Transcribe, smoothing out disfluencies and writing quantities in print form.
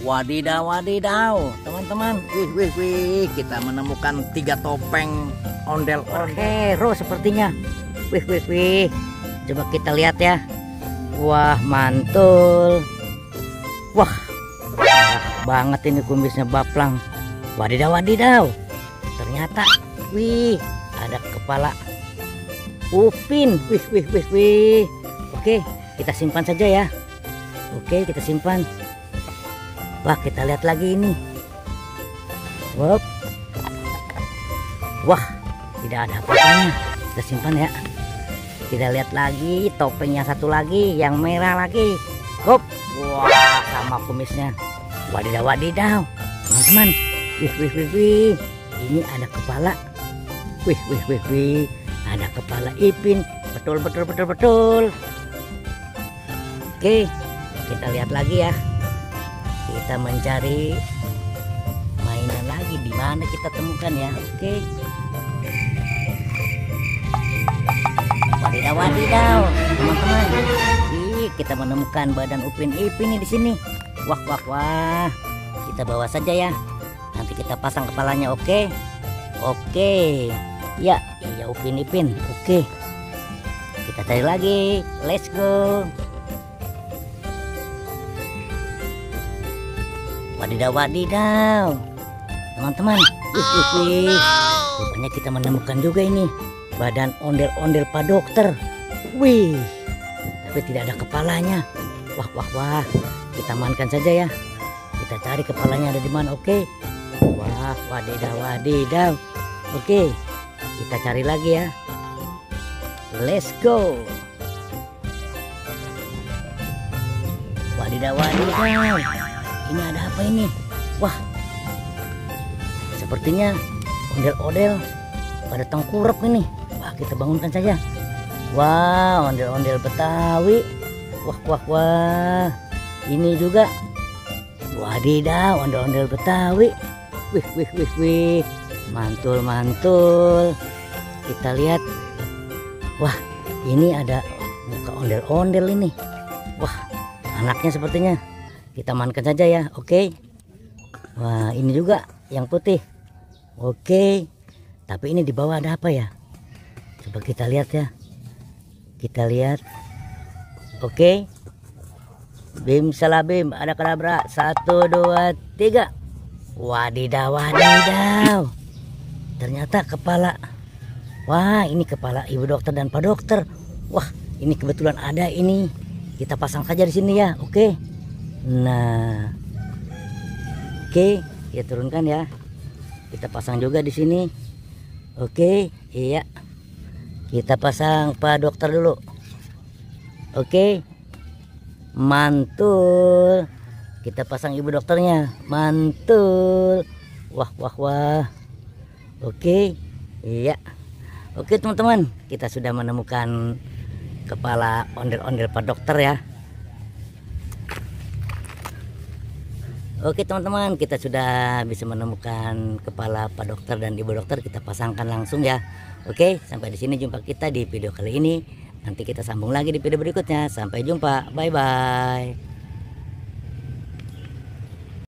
Wadidaw, wadidaw, teman-teman. Wih, kita menemukan 3 topeng ondel-ondel Hero sepertinya. Wih. Coba kita lihat ya. Wah, mantul. Wah, banget ini kumisnya Baplang. Wadidaw. Ternyata, ada kepala Upin. Wih. Oke, kita simpan saja ya. Oke, kita simpan. Wah, kita lihat lagi ini. Wah, tidak ada apa-apanya. Kita simpan ya. Kita lihat lagi topengnya satu lagi, yang merah lagi. Wah, sama kumisnya. Wadidaw. Teman-teman. Wih. Ini ada kepala. Wih. Ada kepala Ipin. Betul. Oke, kita lihat lagi ya. Kita mencari mainan lagi, di mana kita temukan ya. Oke. Wadidaw, teman-teman. Kita menemukan badan Upin Ipin nih di sini. Wah. Kita bawa saja ya. Nanti kita pasang kepalanya, oke? Oke. Ya, iya Upin Ipin. Oke. Kita cari lagi. Let's go. Wadidaw, teman-teman. Rupanya kita menemukan juga ini badan ondel-ondel Pak Dokter. Wih, tapi tidak ada kepalanya. Wah, kita amankan saja ya. Kita cari kepalanya ada di mana. Oke. Wah, wadidaw. Oke, kita cari lagi ya. Let's go. Wadidaw. Ini ada apa ini? Wah, sepertinya ondel-ondel pada tengkurap ini. Wah, kita bangunkan saja. Wah, ondel-ondel Betawi. Wah. Ini juga. Wadidaw, ondel-ondel Betawi. Wih. Mantul. Kita lihat. Wah, ini ada muka ondel-ondel ini. Wah, anaknya sepertinya. Kita amankan saja ya, oke. Wah, ini juga yang putih. Oke. Tapi ini di bawah ada apa ya? Coba kita lihat ya. Kita lihat. Oke. Bim salabim, ada kadabra. 1, 2, 3. Wadidaw. Ternyata kepala. Wah, ini kepala Ibu Dokter dan Pak Dokter. Wah, ini kebetulan ada ini. Kita pasang saja di sini ya, oke. Nah, oke, kita turunkan ya. Kita pasang juga di sini. Oke, iya. Kita pasang Pak Dokter dulu. Oke, mantul. Kita pasang Ibu Dokternya, mantul. Wah. Oke, iya. Oke teman-teman, kita sudah menemukan kepala ondel-ondel Pak Dokter ya. Oke teman-teman, kita sudah bisa menemukan kepala Pak Dokter dan Ibu Dokter. Kita pasangkan langsung ya. Oke, sampai di sini jumpa kita di video kali ini. Nanti kita sambung lagi di video berikutnya. Sampai jumpa, bye-bye.